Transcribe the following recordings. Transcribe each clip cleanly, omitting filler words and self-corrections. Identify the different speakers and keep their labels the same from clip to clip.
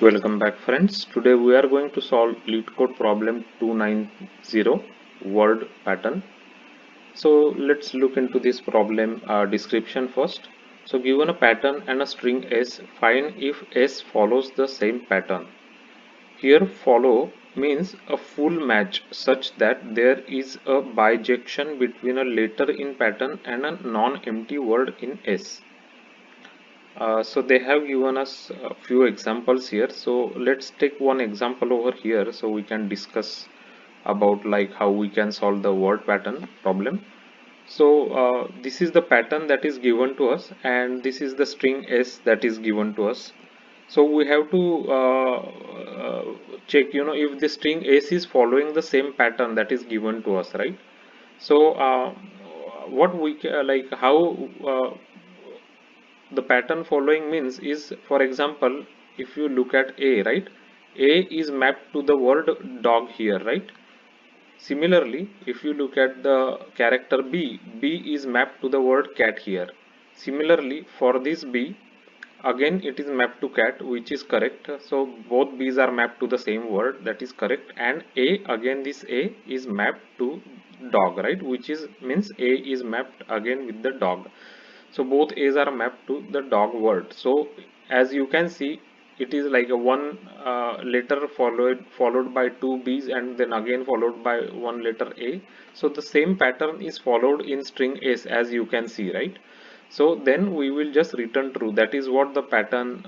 Speaker 1: Welcome back friends. Today we are going to solve LeetCode problem 290 word pattern. So let's look into this problem description first. So given a pattern and a string s, find if s follows the same pattern. Here follow means a full match such that there is a bijection between a letter in pattern and a non-empty word in s. So they have given us a few examples here. So let's take one example over here so we can discuss about like how we can solve the word pattern problem. So this is the pattern that is given to us and this is the string s that is given to us. So we have to check, if the string s is following the same pattern that is given to us, right? So what we like how the pattern following means is, for example, if you look at a, right, a is mapped to the word dog here, right? Similarly, if you look at the character b is mapped to the word cat here. Similarly, for this b, again it is mapped to cat, which is correct. So both b's are mapped to the same word, that is correct. And a, again this a is mapped to dog, right, which is means a is mapped again with the dog. So both a's are mapped to the dog word. So as you can see, it is like a one letter followed by two b's and then again followed by one letter a. So the same pattern is followed in string s, as you can see, right? So then we will just return true. That is what the pattern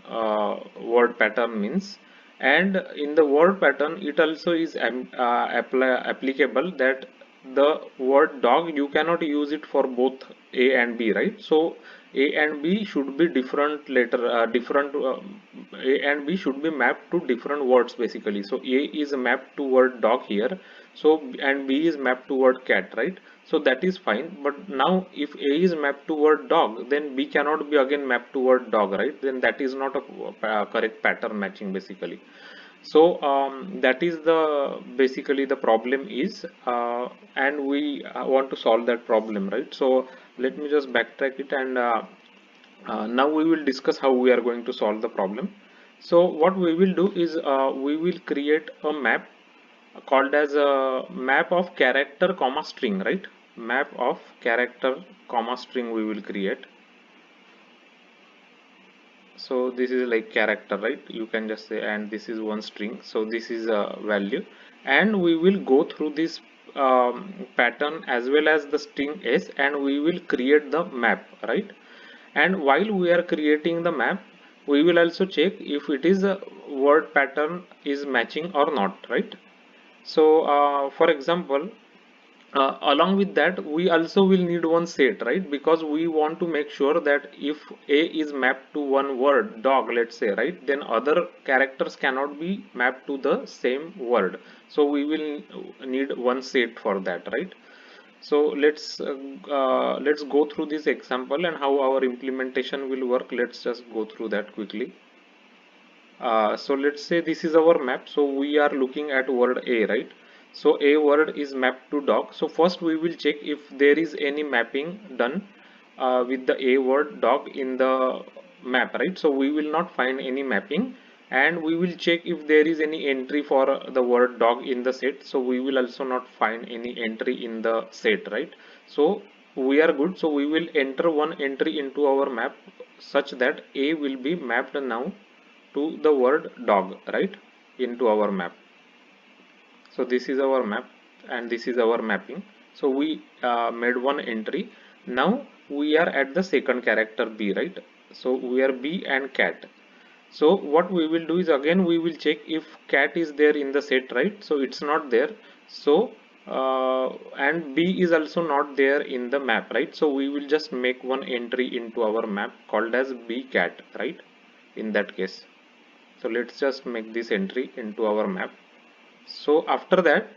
Speaker 1: word pattern means. And in the word pattern, it also is applicable that the word dog, you cannot use it for both a and b, right? So a and b should be different letter, different a and b should be mapped to different words basically. So a is mapped to word dog here, so and b is mapped to word cat, right? So that is fine. But now if a is mapped to word dog, then b cannot be again mapped to word dog, right? Then that is not a correct pattern matching basically. So that is the basically the problem is, and we want to solve that problem, right? So let me just backtrack it, and now we will discuss how we are going to solve the problem. So what we will do is we will create a map called as a map of character comma string, right? Map of character comma string we will create. So this is like character, right? You can just say, and this is one string, so this is a value, and we will go through this pattern as well as the string s, and we will create the map, right? And while we are creating the map, we will also check if it is a word pattern is matching or not, right? So for example, along with that, we also will need one set, right? Because we want to make sure that if a is mapped to one word dog, let's say, right, then other characters cannot be mapped to the same word. So we will need one set for that, right? So let's go through this example and how our implementation will work. Let's just go through that quickly. So let's say this is our map. So we are looking at word a, right? So a word is mapped to dog. So first we will check if there is any mapping done with the a word dog in the map, right? So we will not find any mapping, and we will check if there is any entry for the word dog in the set. So we will also not find any entry in the set, right? So we are good. So we will enter one entry into our map such that a will be mapped now to the word dog, right, into our map. So this is our map and this is our mapping. So we made one entry. Now we are at the second character b, right? So we are b and cat. So what we will do is, again we will check if cat is there in the set, right? So it's not there. So and b is also not there in the map, right? So we will just make one entry into our map called as b cat, right, in that case. So let's just make this entry into our map. So after that,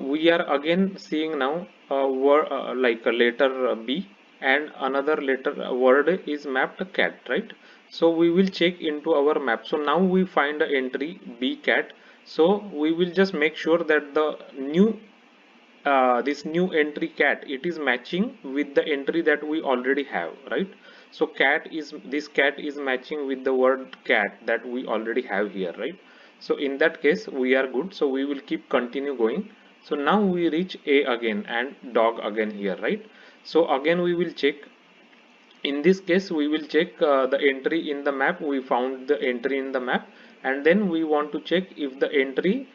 Speaker 1: we are again seeing now word like a letter b, and another letter word is mapped cat, right? So we will check into our map. So now we find the entry b cat. So we will just make sure that the new this new entry cat, it is matching with the entry that we already have, right? So this cat is matching with the word cat that we already have here, right? So in that case we are good, so we will keep continue going. So now we reach a again and dog again here, right? So again we will check. In this case we will check the entry in the map. We found the entry in the map, and then we want to check if the entry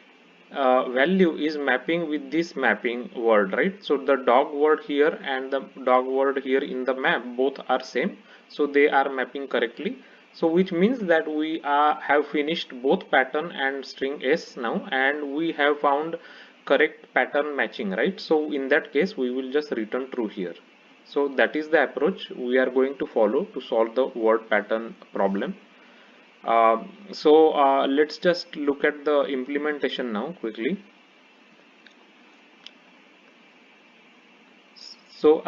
Speaker 1: value is mapping with this mapping word, right? So the dog word here and the dog word here in the map both are same, so they are mapping correctly. So which means that we have finished both pattern and string s now, and we have found correct pattern matching, right? So in that case we will just return true here. So that is the approach we are going to follow to solve the word pattern problem. Let's just look at the implementation now quickly. So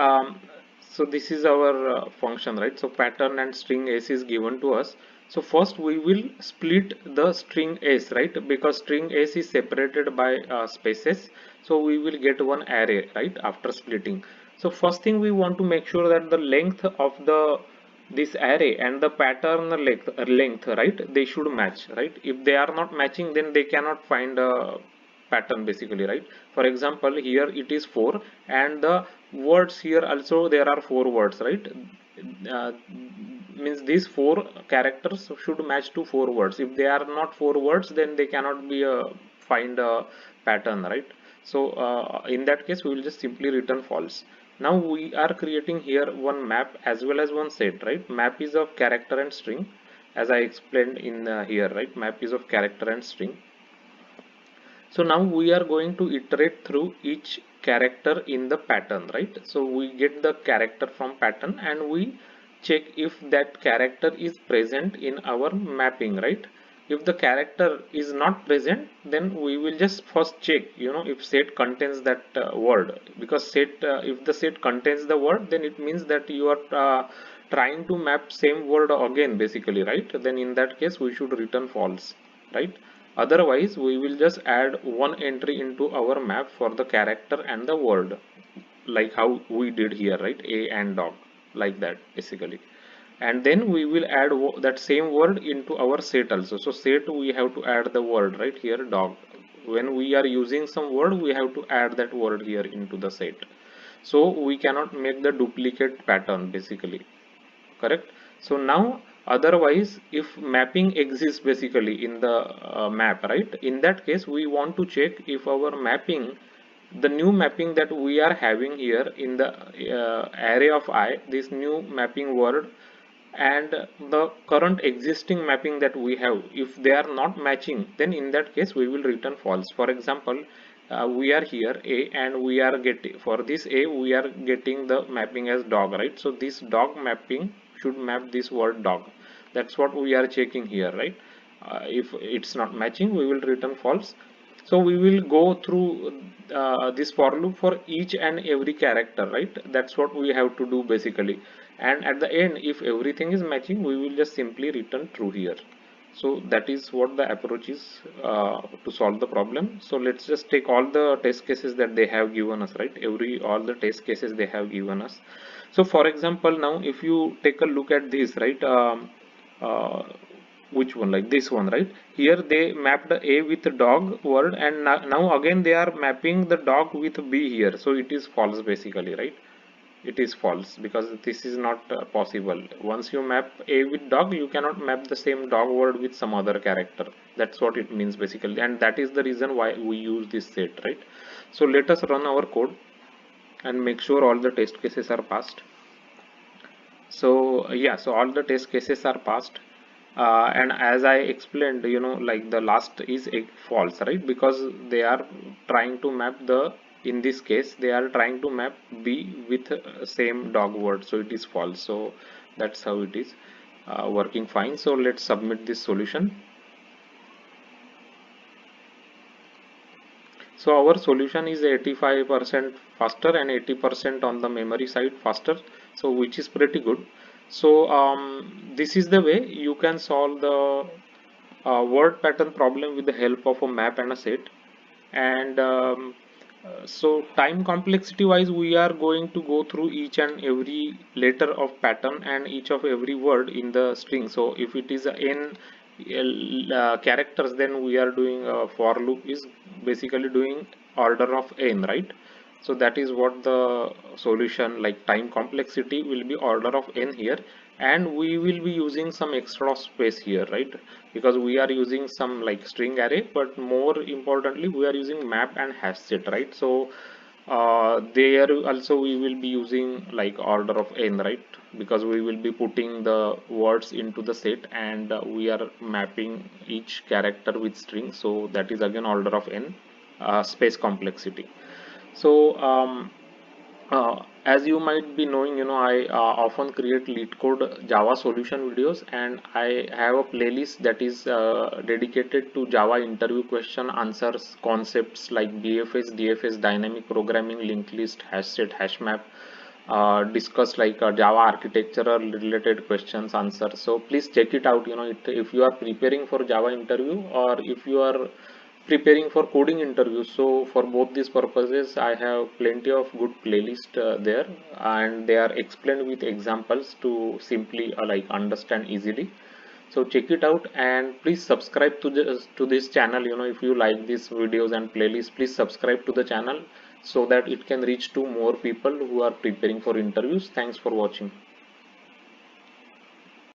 Speaker 1: so this is our function, right? So pattern and string s is given to us. So first we will split the string s, right? Because string s is separated by spaces. So we will get one array, right? After splitting. So first thing we want to make sure that the length of the this array and the pattern length, right? They should match, right? If they are not matching, then they cannot find a pattern basically, right? For example, here it is 4, and the words here also there are 4 words, right? uh, Means these 4 characters should match to 4 words. If they are not 4 words, then they cannot be find a pattern, right? So in that case we will just simply return false. Now we are creating here one map as well as one set, right? Map is of character and string, as I explained in here, right? Map is of character and string. So now we are going to iterate through each character in the pattern, right? So we get the character from pattern and we check if that character is present in our mapping, right? If the character is not present, then we will just first check, if set contains that word, because if the set contains the word, then it means that you are trying to map same word again basically, right? Then in that case we should return false, right? Otherwise we will just add one entry into our map for the character and the word, like how we did here, right? A and dog, like that basically. And then we will add that same word into our set also. So set we have to add the word, right? Here dog, when we are using some word we have to add that word here into the set, so we cannot make the duplicate pattern basically, correct? So now otherwise if mapping exists basically in the map, right? In that case we want to check if our mapping, the new mapping that we are having here in the array of I, this new mapping word and the current existing mapping that we have, if they are not matching, then in that case we will return false. For example, we are here a and we are getting, for this a we are getting the mapping as dog, right? So this dog mapping should map this word dog. That's what we are checking here, right? If it's not matching, we will return false. So we will go through this for loop for each and every character, right? That's what we have to do basically. And at the end, if everything is matching, we will just simply return true here. So that is what the approach is to solve the problem. So let's just take all the test cases that they have given us, right? All the test cases they have given us. So for example, now if you take a look at this, right? Uh, which one, like this one, right? Here they mapped a with dog word, and now again they are mapping the dog with b here, so it is false basically, right? It is false because this is not possible. Once you map a with dog, you cannot map the same dog word with some other character. That's what it means basically, and that is the reason why we use this set, right? So let us run our code and make sure all the test cases are passed. So yeah, so all the test cases are passed, and as I explained, like the last is a false, right? Because they are trying to map the, in this case they are trying to map b with same dog word, so it is false. So that's how it is working fine. So let's submit this solution. So our solution is 85% faster and 80% on the memory side faster, so which is pretty good. So this is the way you can solve the word pattern problem with the help of a map and a set. And So time complexity wise, we are going to go through each and every letter of pattern and each of every word in the string. So if it is a n characters, then we are doing a for loop is basically doing order of n, right? So that is what the solution, like time complexity will be order of n here, and we will be using some extra space here, right? Because we are using some like string array, but more importantly we are using map and hash set, right? So there also we will be using like order of n, right? Because we will be putting the words into the set, and we are mapping each character with string, so that is again order of n, space complexity. So as you might be knowing, I often create lead code Java solution videos, and I have a playlist that is dedicated to Java interview question answers concepts like BFS, DFS, dynamic programming, linked list, hash set, hash map, discuss like Java architectural related questions answers. So please check it out. If you are preparing for Java interview, or if you are preparing for coding interviews, so for both these purposes I have plenty of good playlist there, and they are explained with examples to simply like understand easily. So check it out, and please subscribe to this channel. If you like these videos and playlists, please subscribe to the channel so that it can reach to more people who are preparing for interviews. Thanks for watching.